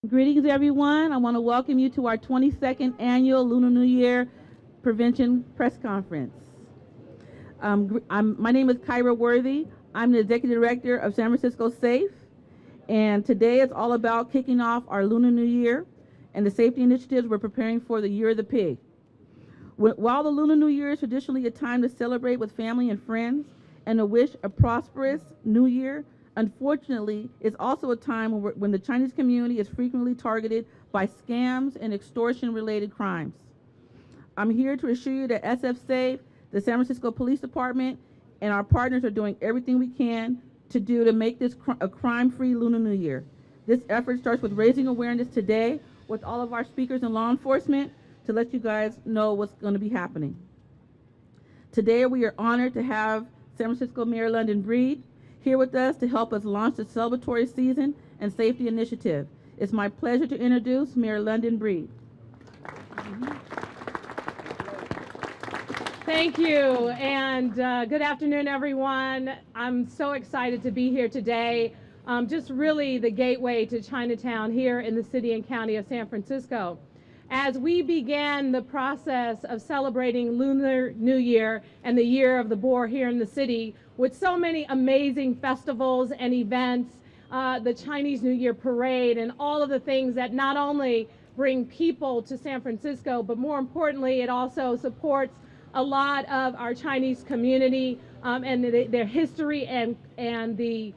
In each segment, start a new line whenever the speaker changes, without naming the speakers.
Greetings, everyone. I want to welcome you to our 22nd annual Lunar New Year Prevention Press Conference. My name is Kyra Worthy. I'm the Executive Director of San Francisco SAFE, and today is all about kicking off our Lunar New Year and the safety initiatives we're preparing for the Year of the Pig. While the Lunar New Year is traditionally a time to celebrate with family and friends and to wish a prosperous New Year, unfortunately, it's also a time when the Chinese community is frequently targeted by scams and extortion-related crimes. I'm here to assure you that SF Safe, the San Francisco Police Department, and our partners are doing everything we can to make this a crime-free Lunar New Year. This effort starts with raising awareness today with all of our speakers and law enforcement to let you guys know what's going to be happening. Today, we are honored to have San Francisco Mayor London Breed here with us to help us launch the celebratory season and safety initiative. It's my pleasure to introduce Mayor London Breed.
Thank you, and good afternoon, everyone. I'm so excited to be here today. Just really the gateway to Chinatown here in the city and county of San Francisco. As we began the process of celebrating Lunar New Year and the Year of the Boar here in the city with so many amazing festivals and events, the Chinese New Year parade and all of the things that not only bring people to San Francisco, but more importantly, it also supports a lot of our Chinese community and their history and the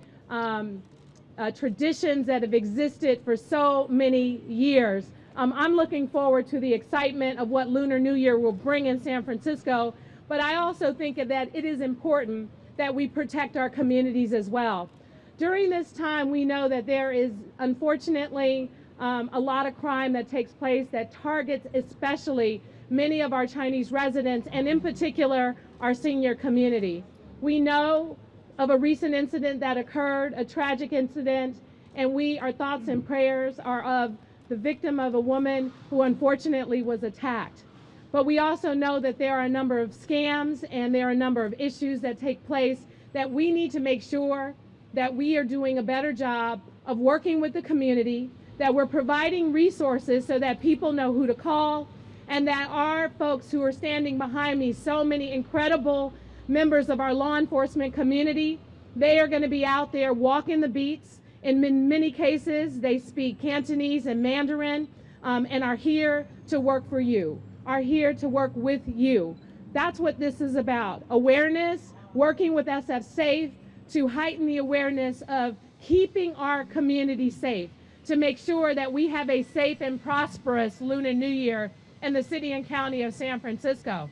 traditions that have existed for so many years. I'm looking forward to the excitement of what Lunar New Year will bring in San Francisco, but I also think that it is important that we protect our communities as well. During this time, we know that there is, unfortunately, a lot of crime that takes place that targets especially many of our Chinese residents, and in particular, our senior community. We know of a recent incident that occurred, a tragic incident, and our thoughts and prayers are of the victim of a woman who unfortunately was attacked. But we also know that there are a number of scams and there are a number of issues that take place that we need to make sure that we are doing a better job of working with the community, that we're providing resources so that people know who to call, and that our folks who are standing behind me, so many incredible members of our law enforcement community, they are going to be out there walking the beats. In many cases, they speak Cantonese and Mandarin and are here to work for you, are here to work with you. That's what this is about. Awareness, working with SF Safe to heighten the awareness of keeping our community safe, to make sure that we have a safe and prosperous Lunar New Year in the city and county of San Francisco.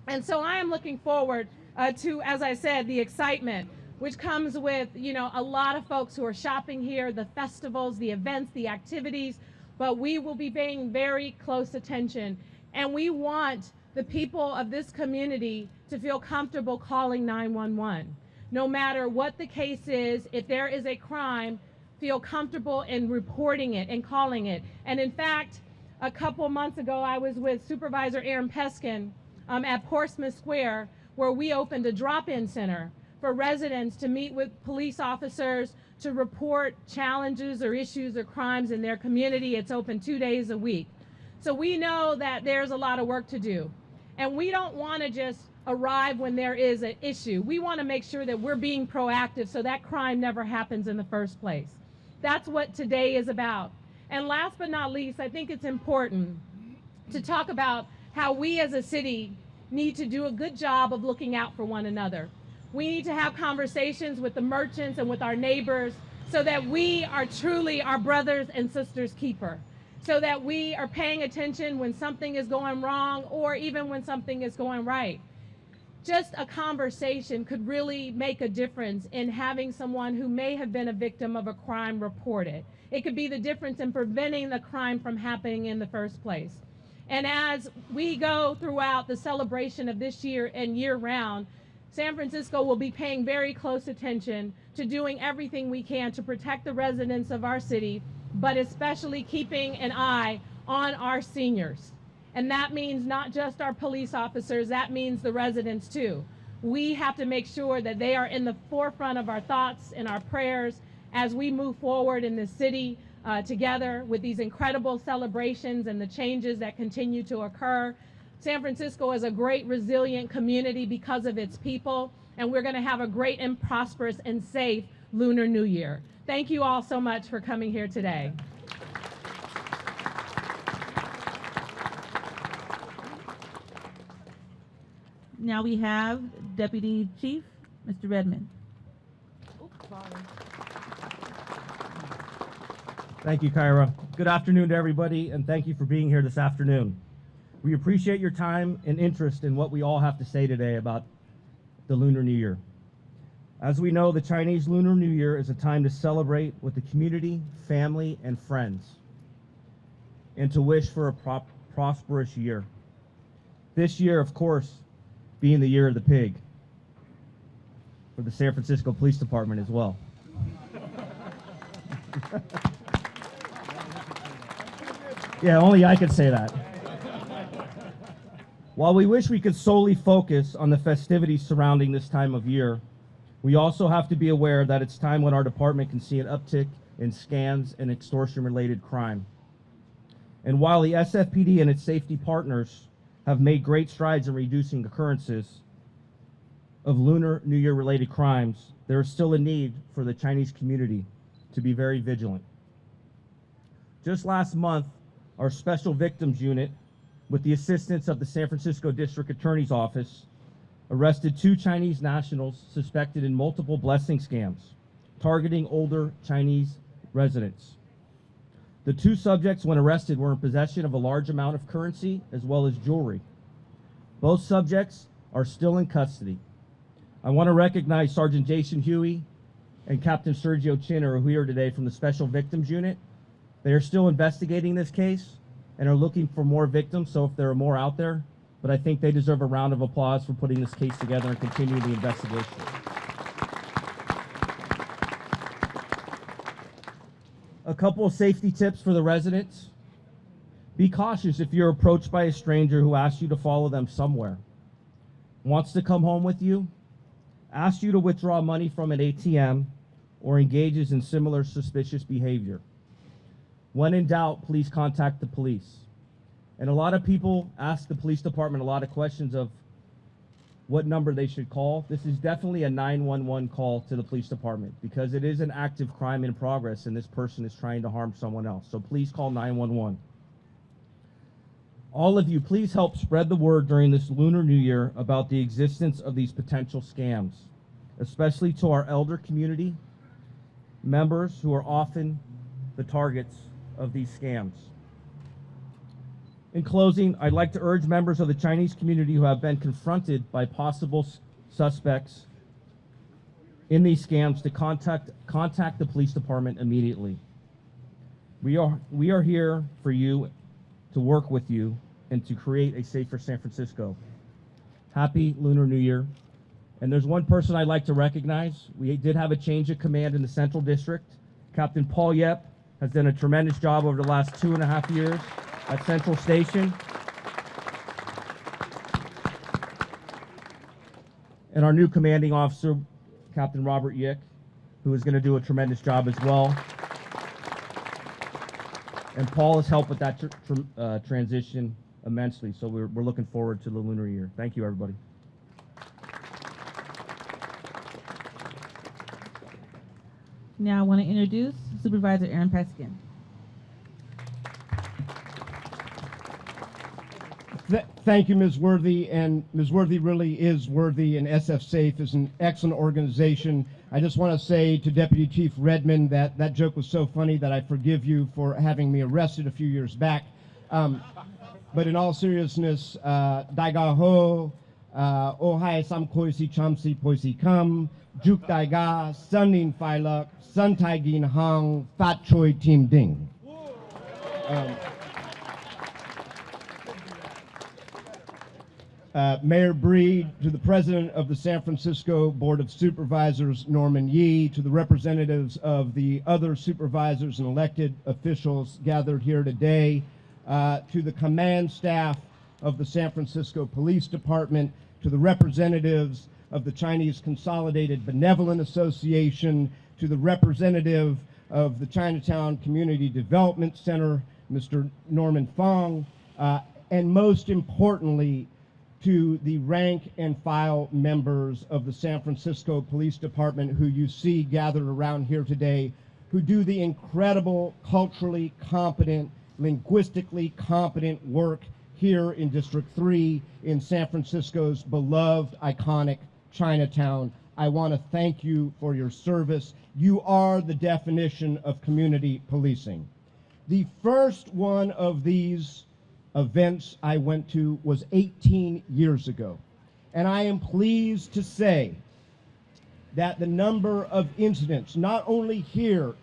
And so I am looking forward to, as I said, the excitement, which comes with, a lot of folks who are shopping here, the festivals, the events, the activities, but we will be paying very close attention. And we want the people of this community to feel comfortable calling 911. No matter what the case is, if there is a crime, feel comfortable in reporting it and calling it. And in fact, a couple months ago, I was with Supervisor Peskin at Portsmouth Square, where we opened a drop-in center for residents to meet with police officers to report challenges or issues or crimes in their community. It's open 2 days a week. So we know that there's a lot of work to do. And we don't want to just arrive when there is an issue. We want to make sure that we're being proactive so that crime never happens in the first place. That's what today is about. And last but not least, I think it's important to talk about how we as a city need to do a good job of looking out for one another. We need to have conversations with the merchants and with our neighbors so that we are truly our brothers and sisters keeper, so that we are paying attention when something is going wrong or even when something is going right. Just a conversation could really make a difference in having someone who may have been a victim of a crime reported. It could be the difference in preventing the crime from happening in the first place. And as we go throughout the celebration of this year and year round, San Francisco will be paying very close attention to doing everything we can to protect the residents of our city, but especially keeping an eye on our seniors. And that means not just our police officers, that means the residents too. We have to make sure that they are in the forefront of our thoughts and our prayers as we move forward in the city together with these incredible celebrations and the changes that continue to occur. San Francisco is a great, resilient community because of its people, and we're going to have a great and prosperous and safe Lunar New Year. Thank you all so much for coming here today.
Now we have Deputy Chief, Mr. Redmond.
Oops, sorry.
Thank you, Kyra. Good afternoon to everybody, and thank you for being here this afternoon. We appreciate your time and interest in what we all have to say today about the Lunar New Year. As we know, the Chinese Lunar New Year is a time to celebrate with the community, family, and friends, and to wish for a prosperous year. This year, of course, being the year of the pig for the San Francisco Police Department as well. Yeah, only I could say that. While we wish we could solely focus on the festivities surrounding this time of year, we also have to be aware that it's time when our department can see an uptick in scams and extortion-related crime. And while the SFPD and its safety partners have made great strides in reducing occurrences of Lunar New Year-related crimes, there is still a need for the Chinese community to be very vigilant. Just last month, our Special Victims Unit, with the assistance of the San Francisco District Attorney's Office, arrested 2 Chinese nationals suspected in multiple blessing scams, targeting older Chinese residents. The 2 subjects, when arrested, were in possession of a large amount of currency as well as jewelry. Both subjects are still in custody. I want to recognize Sergeant Jason Huey and Captain Sergio Chin, who are here today from the Special Victims Unit. They are still investigating this case and are looking for more victims, so if there are more out there, but I think they deserve a round of applause for putting this case together and continuing the investigation. A couple of safety tips for the residents. Be cautious if you're approached by a stranger who asks you to follow them somewhere, wants to come home with you, asks you to withdraw money from an ATM, or engages in similar suspicious behavior. When in doubt, please contact the police. And a lot of people ask the police department a lot of questions of what number they should call. This is definitely a 911 call to the police department because it is an active crime in progress and this person is trying to harm someone else. So please call 911. All of you, please help spread the word during this Lunar New Year about the existence of these potential scams, especially to our elder community members who are often the targets of these scams. In closing, I'd like to urge members of the Chinese community who have been confronted by possible suspects in these scams to contact the police department immediately. We are here for you, to work with you, and to create a safer San Francisco. Happy Lunar New Year. And there's one person I'd like to recognize. We did have a change of command in the Central District. Captain Paul Yep has done a tremendous job over the last 2.5 years at Central Station. And our new commanding officer, Captain Robert Yick, who is going to do a tremendous job as well. And Paul has helped with that transition immensely, so we're looking forward to the Lunar Year. Thank you, everybody.
Now I want to introduce Supervisor Aaron Peskin.
Thank you, Ms. Worthy, and Ms. Worthy really is worthy, and SF Safe is an excellent organization. I just want to say to Deputy Chief Redmond that that joke was so funny that I forgive you for having me arrested a few years back. But in all seriousness, Daiga Ho, Ohai Sam Koisi Chamsi Poisi Kam, Juk Daiga, Sunning Philuk, Sun Taigin Hang, Fat Choi Team Ding. Mayor Breed, to the President of the San Francisco Board of Supervisors, Norman Yee, to the representatives of the other supervisors and elected officials gathered here today, to the command staff of the San Francisco Police Department, to the representatives of the Chinese Consolidated Benevolent Association, to the representative of the Chinatown Community Development Center, Mr. Norman Fong, and most importantly, to the rank and file members of the San Francisco Police Department who you see gathered around here today, who do the incredible, culturally competent, linguistically competent work here in District 3 in San Francisco's beloved, iconic Chinatown. I want to thank you for your service. You are the definition of community policing. The first one of these events I went to was 18 years ago. And I am pleased to say that the number of incidents, not only here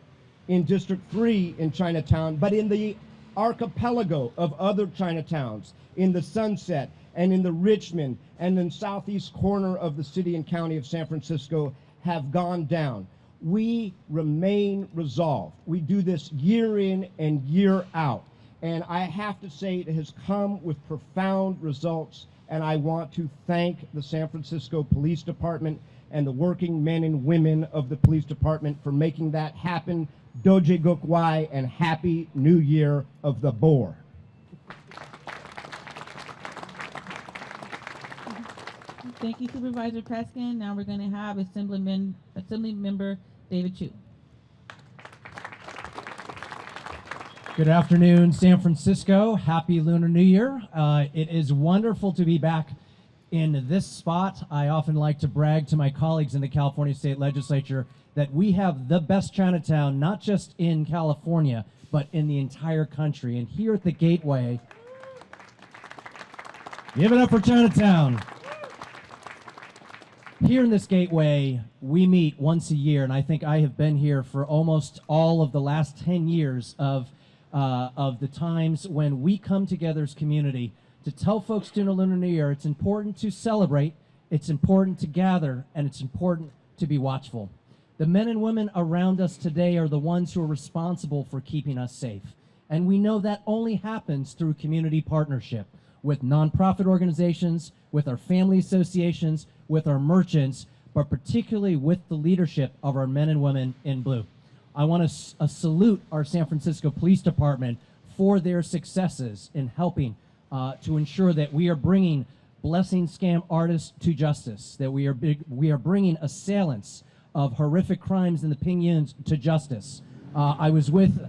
in District 3 in Chinatown, but in the archipelago of other Chinatowns, in the Sunset and in the Richmond and in southeast corner of the city and county of San Francisco, have gone down. We remain resolved. We do this year in and year out. And I have to say it has come with profound results, and I want to thank the San Francisco Police Department and the working men and women of the police department for making that happen. Doje Guk Wai, and Happy New Year of the Boar.
Thank you, Supervisor Peskin. Now we're going to have Assembly Member David Chu.
Good afternoon, San Francisco. Happy Lunar New Year. It is wonderful to be back in this spot. I often like to brag to my colleagues in the California State Legislature that we have the best Chinatown, not just in California, but in the entire country. And here at the Gateway, give it up for Chinatown. Here in this Gateway, we meet once a year, and I think I have been here for almost all of the last 10 years of the times when we come together as community to tell folks during a Lunar New Year it's important to celebrate, it's important to gather, and it's important to be watchful. The men and women around us today are the ones who are responsible for keeping us safe. And we know that only happens through community partnership with nonprofit organizations, with our family associations, with our merchants, but particularly with the leadership of our men and women in blue. I want to salute our San Francisco Police Department for their successes in helping to ensure that we are bringing blessing scam artists to justice, that we are bringing assailants of horrific crimes in the Pingyuns to justice. I was with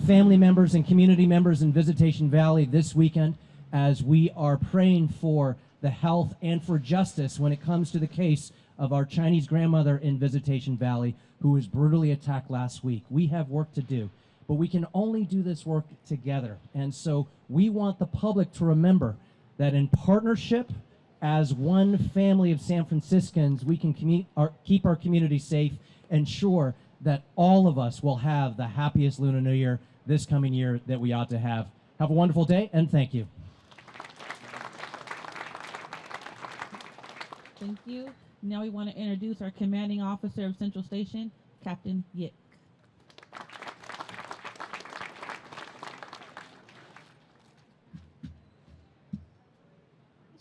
family members and community members in Visitation Valley this weekend as we are praying for the health and for justice when it comes to the case of our Chinese grandmother in Visitation Valley who was brutally attacked last week. We have work to do, but we can only do this work together. And so we want the public to remember that in partnership, as one family of San Franciscans, we can keep our community safe, ensure that all of us will have the happiest Lunar New Year this coming year that we ought to have. Have a wonderful day, and thank you.
Thank you. Now we want to introduce our commanding officer of Central Station, Captain Yik.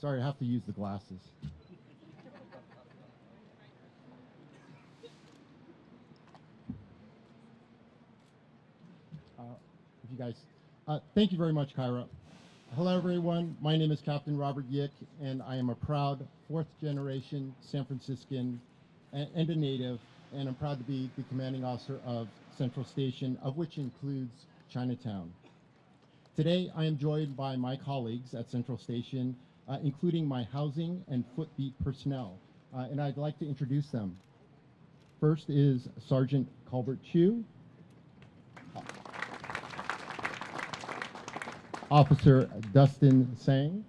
Sorry, I have to use the glasses. If you guys, thank you very much, Kyra. Hello, everyone. My name is Captain Robert Yik, and I am a proud fourth-generation San Franciscan and a native, and I'm proud to be the commanding officer of Central Station, of which includes Chinatown. Today, I am joined by my colleagues at Central Station, including my housing and footbeat personnel, and I'd like to introduce them. First is Sergeant Colbert Chu, Officer Dustin Sang,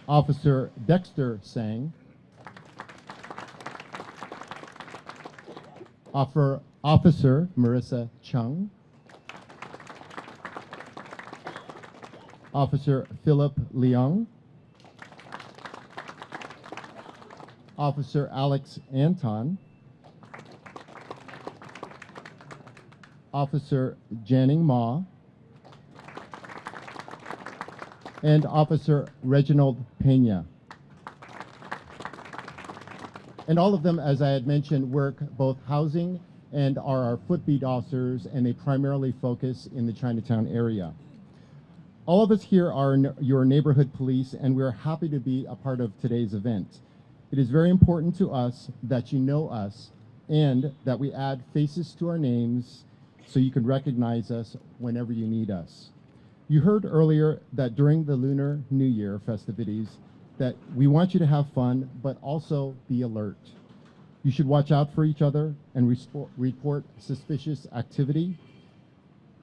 Officer Dexter Sang, Officer Marissa Chung, Officer Philip Leung, Officer Alex Anton, Officer Janning Ma, and Officer Reginald Pena. And all of them, as I had mentioned, work both housing and are our footbeat officers, and they primarily focus in the Chinatown area. All of us here are your neighborhood police, and we are happy to be a part of today's event. It is very important to us that you know us and that we add faces to our names so you can recognize us whenever you need us. You heard earlier that during the Lunar New Year festivities that we want you to have fun, but also be alert. You should watch out for each other and report suspicious activity,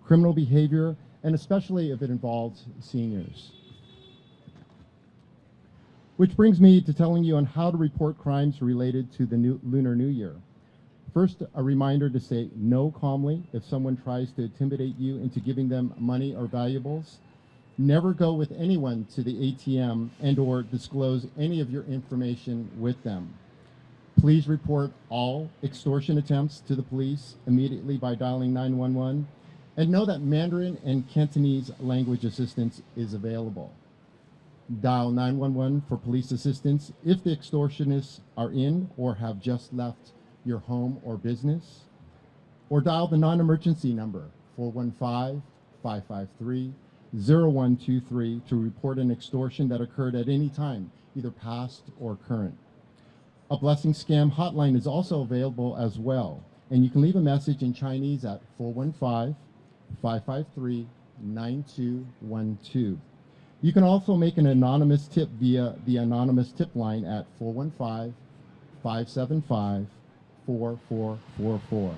criminal behavior, and especially if it involves seniors. Which brings me to telling you on how to report crimes related to the Lunar New Year. First, a reminder to say no calmly if someone tries to intimidate you into giving them money or valuables. Never go with anyone to the ATM and/or disclose any of your information with them. Please report all extortion attempts to the police immediately by dialing 911, and know that Mandarin and Cantonese language assistance is available. Dial 911 for police assistance if the extortionists are in or have just left your home or business, or dial the non-emergency number 415-553-0123 to report an extortion that occurred at any time, either past or current. A blessing scam hotline is also available as well, and you can leave a message in Chinese at 415-553-9212. You can also make an anonymous tip via the anonymous tip line at 415-575-4444.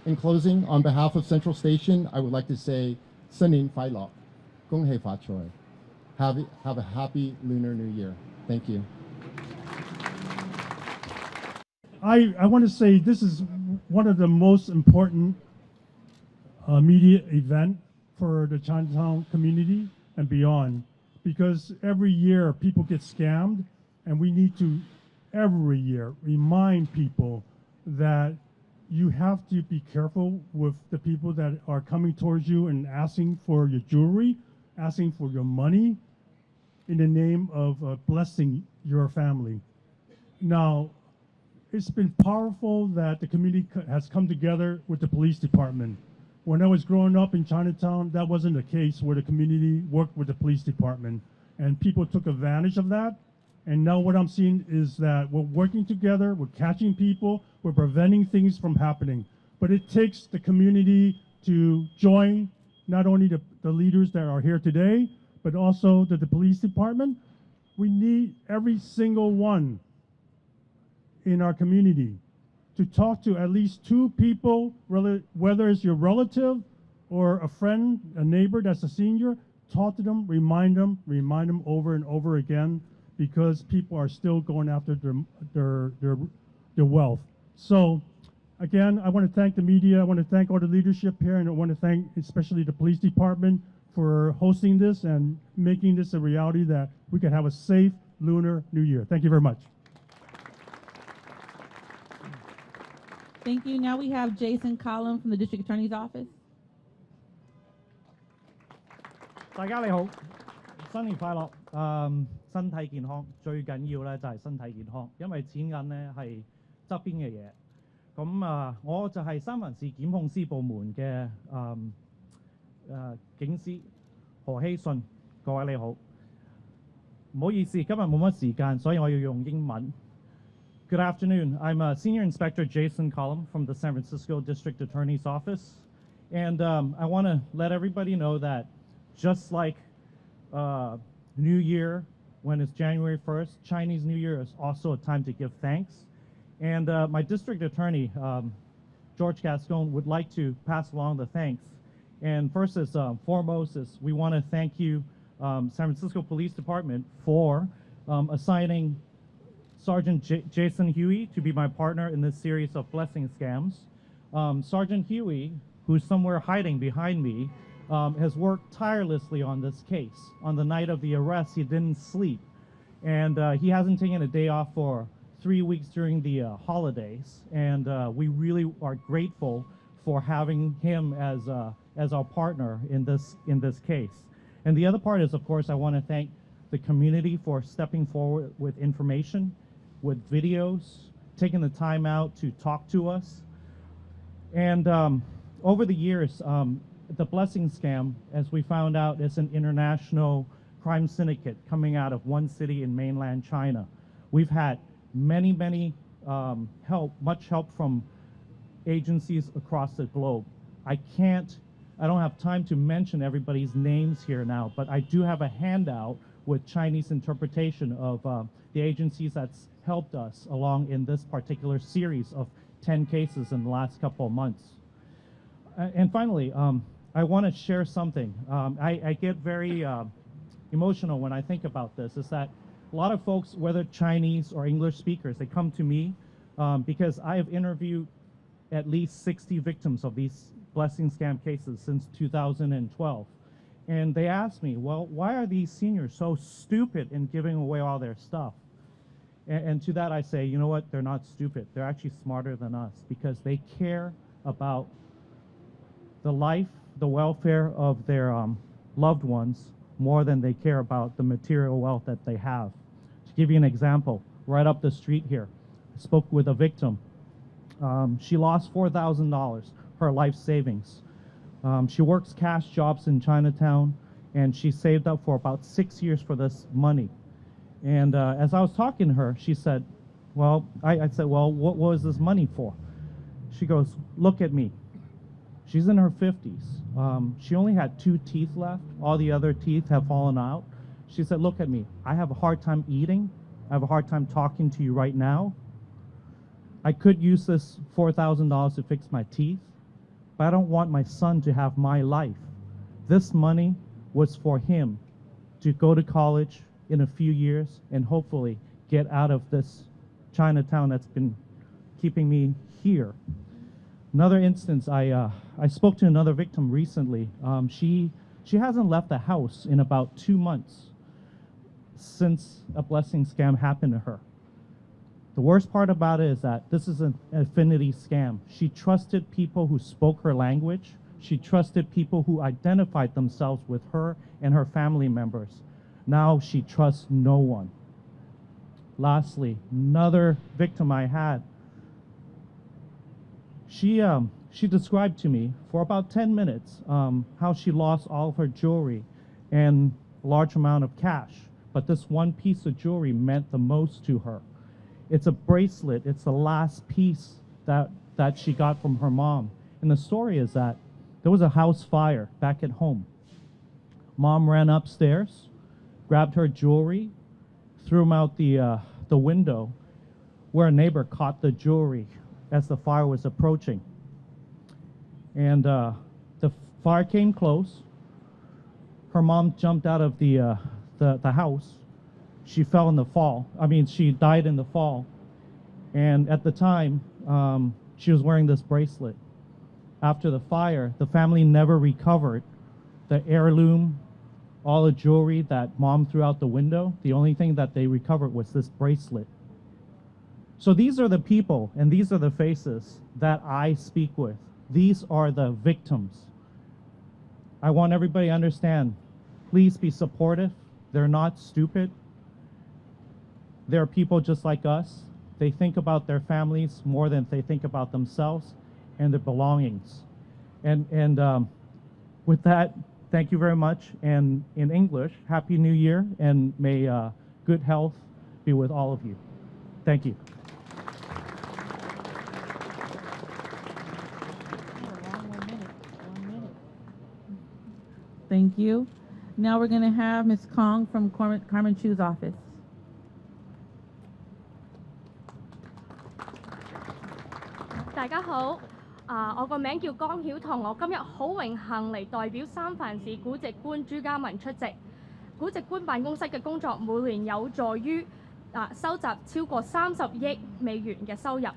In closing, on behalf of Central Station, I would like to say, 新年快樂，恭喜發財. Have a happy Lunar New Year. Thank you.
I want to say this is one of the most important media event for the Chinatown community and beyond, because every year people get scammed, and we need to every year remind people that you have to be careful with the people that are coming towards you and asking for your jewelry, asking for your money in the name of blessing your family. Now, it's been powerful that the community has come together with the police department. When I was growing up in Chinatown, that wasn't the case, where the community worked with the police department, and people took advantage of that. And now what I'm seeing is that we're working together, we're catching people, we're preventing things from happening. But it takes the community to join not only the leaders that are here today, but also the police department. We need every single one in our community to talk to at least 2 people, whether it's your relative or a friend, a neighbor that's a senior. Talk to them, remind them over and over again, because people are still going after their wealth. So again, I want to thank the media, I want to thank all the leadership here, and I want to thank especially the police department for hosting this and making this a reality that we can have a safe Lunar New Year. Thank you very much.
Thank you. Now we have Jason Collum from the District Attorney's Office.
大家你好，新年快樂！身體健康最緊要咧就係身體健康，因為錢銀咧係側邊嘅嘢。咁我就係三藩市檢控司部門嘅警司何希信。各位你好，唔好意思，今日冇乜時間，所以我要用英文。Good afternoon. I'm Senior Inspector Jason Collum from the San Francisco District Attorney's Office. And I want to let everybody know that just like New Year, when it's January 1st, Chinese New Year is also a time to give thanks. And my district attorney, George Gascon, would like to pass along the thanks. And first is foremost is we want to thank you, San Francisco Police Department, for assigning Sergeant Jason Huey to be my partner in this series of blessing scams. Sergeant Huey, who's somewhere hiding behind me, has worked tirelessly on this case. On the night of the arrest, he didn't sleep, and he hasn't taken a day off for 3 weeks during the holidays, and we really are grateful for having him as our partner in this case. And the other part is, of course, I want to thank the community for stepping forward with information. with videos, taking the time out to talk to us. And over the years, the blessing scam, as we found out, is an international crime syndicate coming out of one city in mainland China. We've had many much help from agencies across the globe. I don't have time to mention everybody's names here now, but I do have a handout with Chinese interpretation of the agencies that's helped us along in this particular series of 10 cases in the last couple of months. And finally, I want to share something. I get very emotional when I think about this, is that a lot of folks, whether Chinese or English speakers, they come to me because I have interviewed at least 60 victims of these blessing scam cases since 2012. And they ask me, well, why are these seniors so stupid in giving away all their stuff? And to that I say, you know what, they're not stupid. They're actually smarter than us because they care about the life, the welfare of their loved ones more than they care about the material wealth that they have. To give you an example, right up the street here, I spoke with a victim. She lost $4,000, her life savings. She works cash jobs in Chinatown, and she saved up for about 6 years for this money. And as I was talking to her, she said, well, I said, well, what was this money for? She goes, look at me. She's in her 50s. She only had 2 teeth left. All the other teeth have fallen out. She said, look at me. I have a hard time eating. I have a hard time talking to you right now. I could use this $4,000 to fix my teeth, but I don't want my son to have my life. This money was for him to go to college in a few years and hopefully get out of this Chinatown that's been keeping me here. Another instance, I spoke to another victim recently. She hasn't left the house in about 2 months since a blessing scam happened to her. The worst part about it is that this is an affinity scam. She trusted people who spoke her language. She trusted people who identified themselves with her and her family members. Now she trusts no one. Lastly, another victim I had, she described to me for about 10 minutes how she lost all of her jewelry and a large amount of cash. But this one piece of jewelry meant the most to her. It's a bracelet. It's the last piece that she got from her mom. And the story is that there was a house fire back at home. Mom ran upstairs, grabbed her jewelry, threw them out the window, where a neighbor caught the jewelry as the fire was approaching. And the fire came close. Her mom jumped out of the house. She fell in the fall. She died in the fall. And at the time, she was wearing this bracelet. After the fire, the family never recovered the heirloom, all the jewelry that mom threw out the window. The only thing that they recovered was this bracelet. So these are the people and these are the faces that I speak with. These are the victims. I want everybody to understand, please be supportive. They're not stupid. They're people just like us. They think about their families more than they think about themselves and their belongings. And with that, thank you very much. And in English, Happy New Year, and may good health be with all of you. Thank you.
Thank you. Now we're going to have Ms. Kong from Carmen Chu's office.
Đại家好，我個名叫江曉彤，我今日好榮幸嚟代表三藩市古籍官朱家文出席。古籍官辦公室嘅工作每年有助於收集超過30億美元嘅收入，呢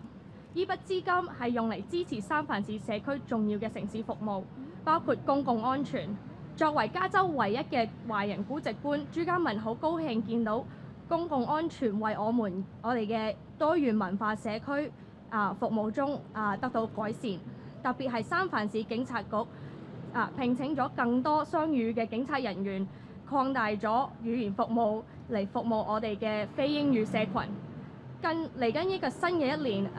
筆資金係用嚟支持三藩市社區重要嘅城市服務，包括公共安全。作為加州唯一嘅華人古籍官，朱家文好高興見到公共安全為我哋嘅多元文化社區服務中得到改善，特別係三藩市警察局聘請咗更多雙語嘅警察人員，擴大咗語言服務嚟服務我哋嘅非英語社群。嚟緊呢個新嘅一年，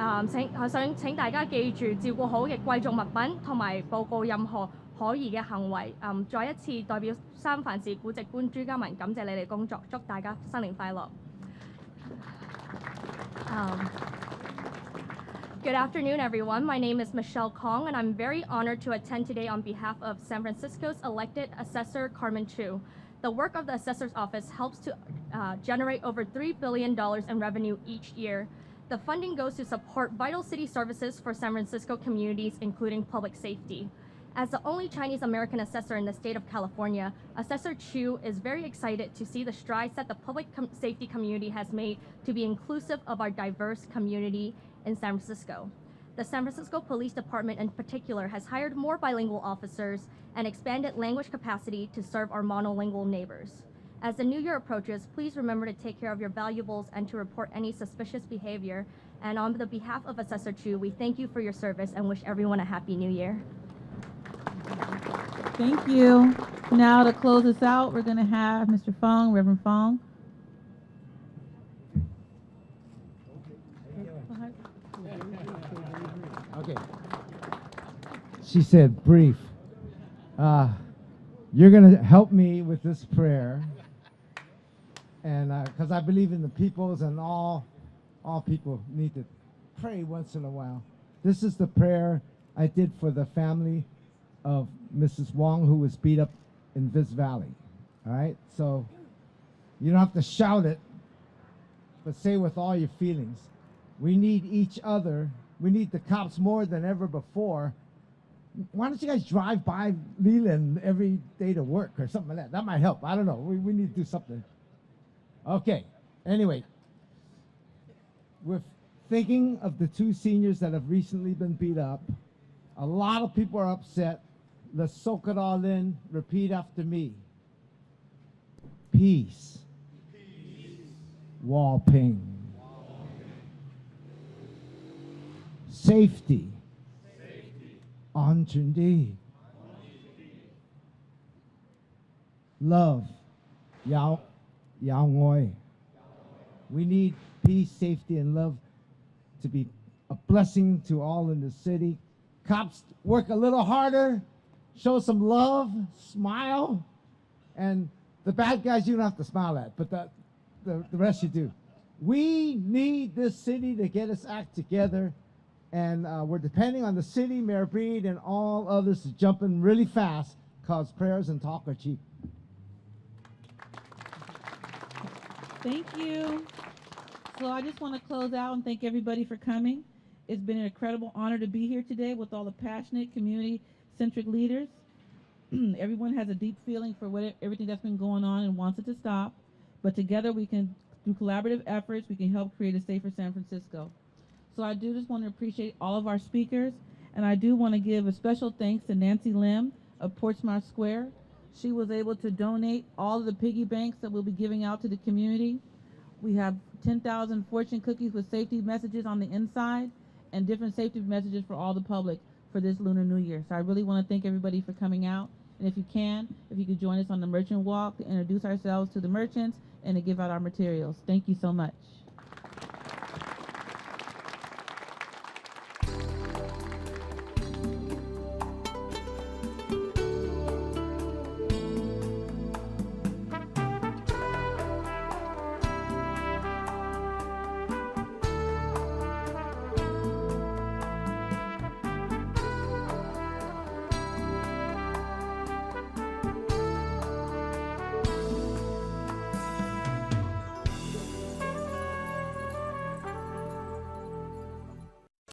我想請大家記住照顧好嘅貴重物品，同埋報告任何可疑嘅行為。再一次代表三藩市古籍官朱家文感謝你哋工作，祝大家新年快樂。Good afternoon, everyone. My name is Michelle Kong, and I'm very honored to attend today on behalf of San Francisco's elected assessor, Carmen Chu. The work of the assessor's office helps to generate over $3 billion in revenue each year. The funding goes to support vital city services for San Francisco communities, including public safety. As the only Chinese American assessor in the state of California, Assessor Chu is very excited to see the strides that the public safety community has made to be inclusive of our diverse community in San Francisco. The San Francisco Police Department in particular has hired more bilingual officers and expanded language capacity to serve our monolingual neighbors. As the new year approaches, please remember to take care of your valuables and to report any suspicious behavior. And on the behalf of Assessor Chu, we thank you for your service and wish everyone a happy new year.
Thank you. Now to close us out, we're going to have Mr. Fong, Reverend Fong.
Okay. She said, brief. You're going to help me with this prayer. And because I believe in the peoples, and all people need to pray once in a while. This is the prayer I did for the family of Mrs. Wong, who was beat up in Viz Valley. All right? So you don't have to shout it, but say with all your feelings. We need each other. We need the cops more than ever before. Why don't you guys drive by Leland every day to work or something like that? That might help. I don't know. We need to do something. Okay. Anyway, we're thinking of the two seniors that have recently been beat up. A lot of people are upset. Let's soak it all in. Repeat after me. Peace. Peace. Wall ping. Safety. Anjundi. Love. Yao Ngoi. We need peace, safety, and love to be a blessing to all in the city. Cops, work a little harder, show some love, smile, and the bad guys you don't have to smile at, but the rest you do. We need this city to get its act together, and we're depending on the city, Mayor Breed, and all others to jump in really fast, because prayers and talk are cheap.
Thank you. So I just want to close out and thank everybody for coming. It's been an incredible honor to be here today with all the passionate, community-centric leaders. Everyone has a deep feeling for everything that's been going on and wants it to stop. But together we can, through collaborative efforts, we can help create a safer San Francisco. So I do just want to appreciate all of our speakers, and I do want to give a special thanks to Nancy Lim of Portsmouth Square. She was able to donate all of the piggy banks that we'll be giving out to the community. We have 10,000 fortune cookies with safety messages on the inside and different safety messages for all the public for this Lunar New Year. So I really want to thank everybody for coming out. And if you could join us on the merchant walk to introduce ourselves to the merchants and to give out our materials. Thank you so much.